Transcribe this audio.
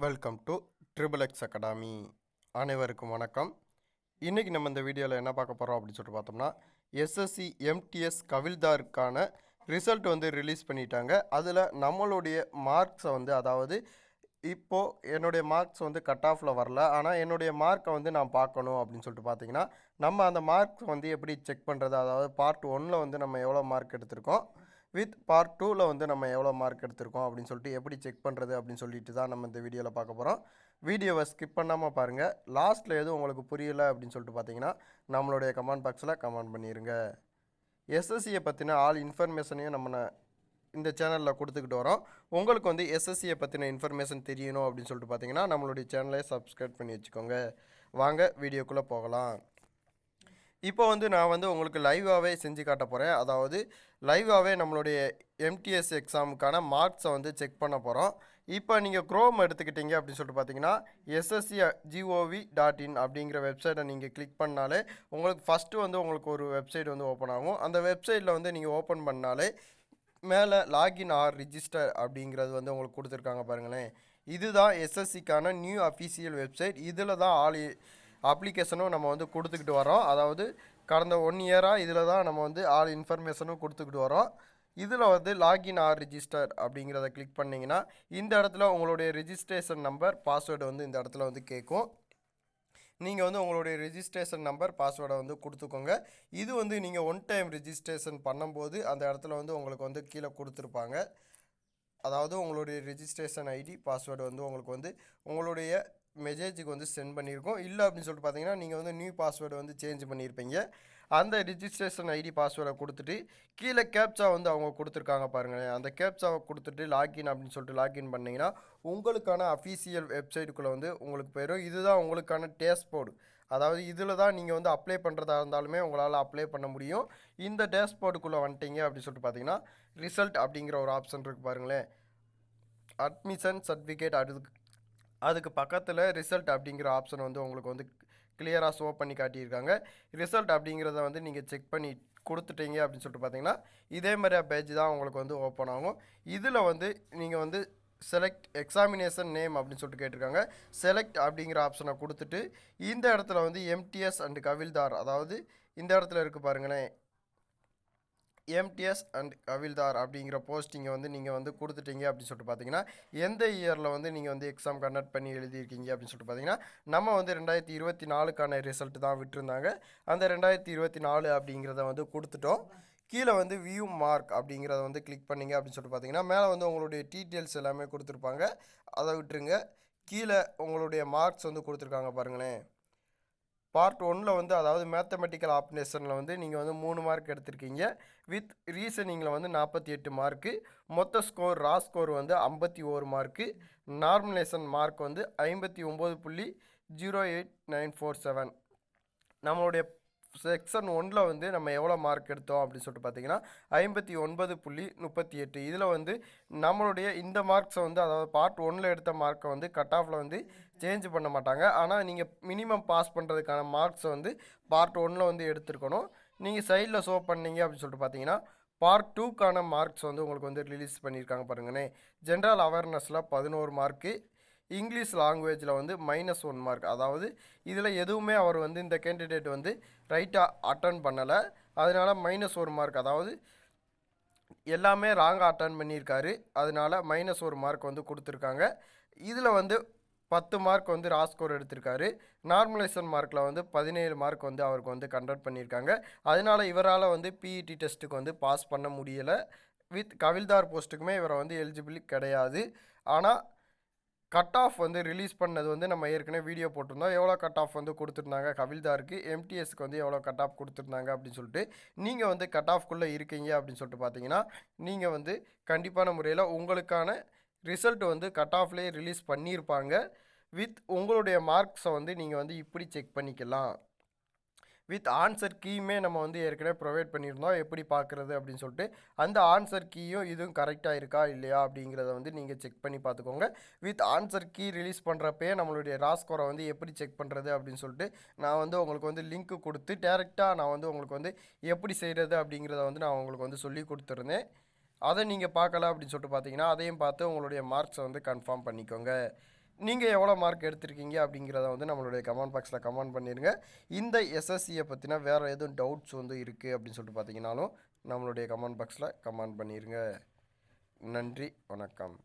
Welcome to triple X academy. அனைவருக்கும் வணக்கம். இன்றைக்கி நம்ம இந்த வீடியோவில் என்ன பார்க்க போகிறோம் அப்படின்னு சொல்லிட்டு பார்த்தோம்னா, எஸ்எஸ்சி எம்டிஎஸ் கவில்தாருக்கான ரிசல்ட் வந்து ரிலீஸ் பண்ணிட்டாங்க. அதில் நம்மளுடைய மார்க்ஸை வந்து அதாவது இப்போது என்னுடைய மார்க்ஸ் வந்து கட் ஆஃபில் வரல, ஆனால் என்னுடைய மார்க்கை வந்து நான் பார்க்கணும் அப்படின்னு சொல்லிட்டு பார்த்தீங்கன்னா, நம்ம அந்த மார்க்ஸ் வந்து எப்படி செக் பண்ணுறது, அதாவது பார்ட் 1ல் வந்து நம்ம எவ்வளோ மார்க் எடுத்திருக்கோம், வித் பார்ட் 2ல் வந்து நம்ம எவ்வளோ மார்க் எடுத்திருக்கோம் அப்படின்னு சொல்லிட்டு எப்படி செக் பண்ணுறது அப்படின்னு சொல்லிட்டு தான் நம்ம இந்த வீடியோவில் பார்க்க போகிறோம். வீடியோவை ஸ்கிப் பண்ணாமல் பாருங்கள். லாஸ்ட்டில் எதுவும் உங்களுக்கு புரியலை அப்படின்னு சொல்லிட்டு பார்த்தீங்கன்னா நம்மளுடைய கமெண்ட் பாக்ஸில் கமெண்ட் பண்ணிடுங்க. எஸ்எஸ்சியை பற்றின ஆல் இன்ஃபர்மேஷனையும் நம்ம இந்த சேனலில் கொடுத்துக்கிட்டு வரோம். உங்களுக்கு வந்து எஸ்எஸ்சியை பற்றின இன்ஃபர்மேஷன் தெரியணும் அப்படின்னு சொல்லிட்டு பார்த்தீங்கன்னா நம்மளுடைய சேனலை சப்ஸ்கிரைப் பண்ணி வச்சுக்கோங்க. வாங்க வீடியோக்குள்ளே போகலாம். இப்போ வந்து நான் வந்து உங்களுக்கு லைவாகவே செஞ்சு காட்ட போகிறேன். அதாவது லைவாகவே நம்மளுடைய எம்டிஎஸ் எக்ஸாமுக்கான மார்க்ஸை வந்து செக் பண்ண போகிறோம். இப்போ நீங்கள் க்ரோம் எடுத்துக்கிட்டீங்க அப்படின்னு சொல்லிட்டு பார்த்தீங்கன்னா ssc.gov.in அப்படிங்கிற வெப்சைட்டை நீங்கள் கிளிக் பண்ணாலே உங்களுக்கு ஃபஸ்ட்டு வந்து உங்களுக்கு ஒரு வெப்சைட் வந்து ஓப்பன் ஆகும். அந்த வெப்சைட்டில் வந்து நீங்கள் ஓப்பன் பண்ணாலே மேலே லாகின் ஆர் ரிஜிஸ்டர் அப்படிங்கிறது வந்து உங்களுக்கு கொடுத்துருக்காங்க பாருங்களேன். இதுதான் எஸ்எஸ்சிக்கான நியூ அஃபீஷியல் வெப்சைட். இதில் தான் அப்ளிகேஷனும் நம்ம வந்து கொடுத்துக்கிட்டு வரோம். அதாவது கடந்த 1 இயராக இதில் தான் நம்ம வந்து ஆல் இன்ஃபர்மேஷனும் கொடுத்துக்கிட்டு வரோம். இதில் வந்து லாகின் ஆர் ரிஜிஸ்டர் அப்படிங்கிறத கிளிக் பண்ணிங்கன்னா இந்த இடத்துல உங்களுடைய ரிஜிஸ்ட்ரேஷன் நம்பர் பாஸ்வேர்டு வந்து இந்த இடத்துல வந்து கேட்கும். நீங்கள் வந்து உங்களுடைய ரிஜிஸ்ட்ரேஷன் நம்பர் பாஸ்வேர்டை வந்து கொடுத்துக்கோங்க. இது வந்து நீங்கள் ஒன் டைம் ரிஜிஸ்ட்ரேஷன் பண்ணும்போது அந்த இடத்துல வந்து உங்களுக்கு வந்து கீழே கொடுத்துருப்பாங்க. அதாவது உங்களுடைய ரிஜிஸ்ட்ரேஷன் ஐடி பாஸ்வேர்டு வந்து உங்களுக்கு வந்து உங்களுடைய மெசேஜுக்கு வந்து சென்ட் பண்ணியிருக்கோம். இல்லை அப்படின்னு சொல்லிட்டு பார்த்தீங்கன்னா நீங்கள் வந்து நியூ பாஸ்வேர்டு வந்து சேஞ்ச் பண்ணியிருப்பீங்க. அந்த ரிஜிஸ்ட்ரேஷன் ஐடி பாஸ்வேர்டை கொடுத்துட்டு கீழே கேப்சா வந்து அவங்க கொடுத்துருக்காங்க பாருங்களேன். அந்த கேப்சாவை கொடுத்துட்டு லாகின் அப்படின்னு சொல்லிட்டு லாகின் பண்ணிங்கன்னா உங்களுக்கான அஃபீஷியல் வெப்சைட்டுக்குள்ளே வந்து உங்களுக்கு போயிடும். இதுதான் உங்களுக்கான டேஷ்போர்டு. அதாவது இதில் தான் நீங்கள் வந்து அப்ளை பண்ணுறதா இருந்தாலுமே உங்களால் அப்ளை பண்ண முடியும். இந்த டேஷ்போர்டுக்குள்ளே வந்துட்டீங்க அப்படின்னு சொல்லிட்டு பார்த்தீங்கன்னா ரிசல்ட் அப்படிங்கிற ஒரு ஆப்ஷன் இருக்குது பாருங்களேன். அட்மிஷன் சர்டிஃபிகேட் அதுக்கு பக்கத்தில் ரிசல்ட் அப்படிங்கிற ஆப்ஷன் வந்து உங்களுக்கு வந்து கிளியராக ஷோ பண்ணி காட்டியிருக்காங்க. ரிசல்ட் அப்படிங்கிறத வந்து நீங்கள் செக் பண்ணி கொடுத்துட்டீங்க அப்படின்னு சொல்லிட்டு பார்த்தீங்கன்னா இதே மாதிரியா பேஜ் தான் உங்களுக்கு வந்து ஓப்பன் ஆகும். இதில் வந்து நீங்கள் வந்து செலக்ட் எக்ஸாமினேஷன் நேம் அப்படின்னு சொல்லிட்டு கேட்டிருக்காங்க. செலக்ட் அப்படிங்கிற ஆப்ஷனை கொடுத்துட்டு இந்த இடத்துல வந்து எம்டிஎஸ் அண்ட் கவில்தார், அதாவது இந்த இடத்துல இருக்குது பாருங்களேன், எம்டிஎஸ் அண்ட் கவில்தார் அப்படிங்கிற போஸ்டிங்கை வந்து நீங்கள் வந்து கொடுத்துட்டீங்க அப்படின்னு சொல்லிட்டு பார்த்தீங்கன்னா எந்த இயரில் வந்து நீங்கள் வந்து எக்ஸாம் கண்டக்ட் பண்ணி எழுதியிருக்கீங்க அப்படின்னு சொல்லிட்டு பார்த்தீங்கன்னா நம்ம வந்து 2024க்கான ரிசல்ட் தான் விட்டுருந்தாங்க. அந்த 2024 அப்படிங்கிறத வந்து கொடுத்துட்டோம். கீழே வந்து வியூ மார்க் அப்படிங்கிறத வந்து கிளிக் பண்ணிங்க அப்படின்னு சொல்லிட்டு பார்த்தீங்கன்னா மேலே வந்து உங்களுடைய டீட்டெயில்ஸ் எல்லாமே கொடுத்துருப்பாங்க. அதை விட்டுருங்க. கீழே உங்களுடைய மார்க்ஸ் வந்து கொடுத்துருக்காங்க பாருங்களேன். பார்ட் 1ல் வந்து அதாவது மேத்தமெட்டிக்கல் ஆப்ரேஷனில் வந்து நீங்கள் வந்து 3 மார்க் எடுத்திருக்கீங்க. வித் ரீசனிங்கில் வந்து 48 மார்க்கு. மொத்த ஸ்கோர் ரா ஸ்கோர் வந்து 51 மார்க்கு. நார்மலைசேஷன் மார்க் வந்து 59.08947. நம்மளுடைய செக்ஷன் 1ல் வந்து நம்ம எவ்வளோ மார்க் எடுத்தோம் அப்படின்னு சொல்லிட்டு பார்த்தீங்கன்னா 59.38. இதில் வந்து நம்மளுடைய இந்த மார்க்ஸை வந்து அதாவது பார்ட் 1ல் எடுத்த மார்க்கை வந்து கட் ஆஃபில் வந்து சேஞ்ச் பண்ண மாட்டாங்க. ஆனால் நீங்கள் மினிமம் பாஸ் பண்ணுறதுக்கான மார்க்ஸை வந்து பார்ட் 1ல் வந்து எடுத்துருக்கணும். நீங்கள் சைடில் ஷோ பண்ணீங்க அப்படின்னு சொல்லிட்டு பார்த்தீங்கன்னா பார்ட் 2க்கான மார்க்ஸ் வந்து உங்களுக்கு வந்து ரிலீஸ் பண்ணியிருக்காங்க பாருங்கண்ணே. ஜென்ரல் அவேர்னஸில் 11 மார்க்கு. இங்கிலீஷ் லாங்குவேஜில் வந்து -1 மார்க். அதாவது இதில் எதுவுமே அவர் வந்து இந்த கேண்டிடேட் வந்து ரைட்டாக அட்டன் பண்ணலை, அதனால் -1 மார்க். அதாவது எல்லாமே ராங்காக அட்டன் பண்ணியிருக்காரு, அதனால் -1 மார்க் வந்து கொடுத்துருக்காங்க. இதில் வந்து 10 மார்க் வந்து ரா ஸ்கோர் எடுத்திருக்காரு. நார்மலைசேஷன் மார்க்கில் வந்து 17 மார்க் வந்து அவருக்கு வந்து கண்டக்ட் பண்ணியிருக்காங்க. அதனால் இவரால் வந்து பிஇடி டெஸ்ட்டுக்கு வந்து பாஸ் பண்ண முடியலை. வித் கவில்தார் போஸ்ட்டுக்குமே இவரை வந்து எலிஜிபிள் கிடையாது. ஆனால் கட் ஆஃப் வந்து ரிலீஸ் பண்ணது வந்து நம்ம ஏற்கனவே வீடியோ போட்டிருந்தோம். எவ்வளோ கட் ஆஃப் வந்து கொடுத்துருந்தாங்க கவில்தாருக்கு, எம்டிஎஸ்க்கு வந்து எவ்வளோ கட் ஆஃப் கொடுத்துருந்தாங்க அப்படின்னு சொல்லிட்டு. நீங்கள் வந்து கட் ஆஃப்குள்ளே இருக்கீங்க அப்படின்னு சொல்லிட்டு பார்த்தீங்கன்னா நீங்கள் வந்து கண்டிப்பான முறையில் உங்களுக்கான ரிசல்ட் வந்து கட் ஆஃப்லேயே ரிலீஸ் பண்ணியிருப்பாங்க. வித் உங்களுடைய மார்க்ஸை வந்து நீங்கள் வந்து இப்படி செக் பண்ணிக்கலாம். வித் ஆன்சர் கீயுமே நம்ம வந்து ஏற்கனவே ப்ரொவைட் பண்ணியிருந்தோம் எப்படி பார்க்குறது அப்படின்னு சொல்லிட்டு. அந்த ஆன்சர் கீயும் இதுவும் கரெக்டாக இருக்கா இல்லையா அப்படிங்கிறத வந்து நீங்கள் செக் பண்ணி பார்த்துக்கோங்க. வித் ஆன்சர் கீ ரிலீஸ் பண்ணுறப்பே நம்மளுடைய ரா ஸ்கோரை வந்து எப்படி செக் பண்ணுறது அப்படின்னு சொல்லிட்டு நான் வந்து உங்களுக்கு வந்து லிங்க்கு கொடுத்து டேரெக்டாக நான் வந்து உங்களுக்கு வந்து எப்படி செய்கிறது அப்படிங்கிறத வந்து நான் உங்களுக்கு வந்து சொல்லி கொடுத்துருந்தேன். அதை நீங்கள் பார்க்கல அப்படின்னு சொல்லிட்டு பார்த்தீங்கன்னா அதையும் பார்த்து உங்களுடைய மார்க்ஸை வந்து கன்ஃபார்ம் பண்ணிக்கோங்க. நீங்கள் எவ்வளோ மார்க் எடுத்திருக்கீங்க அப்படிங்கிறத வந்து நம்மளுடைய கமெண்ட் பாக்ஸில் கமெண்ட் பண்ணிடுங்க. இந்த எஸ்எஸ்சியை பற்றின வேறு எதுவும் டவுட்ஸ் வந்து இருக்குது அப்படின்னு சொல்லிட்டு பார்த்தீங்கன்னாலும் நம்மளுடைய கமெண்ட் பாக்ஸில் கமெண்ட் பண்ணிடுங்க. நன்றி, வணக்கம்.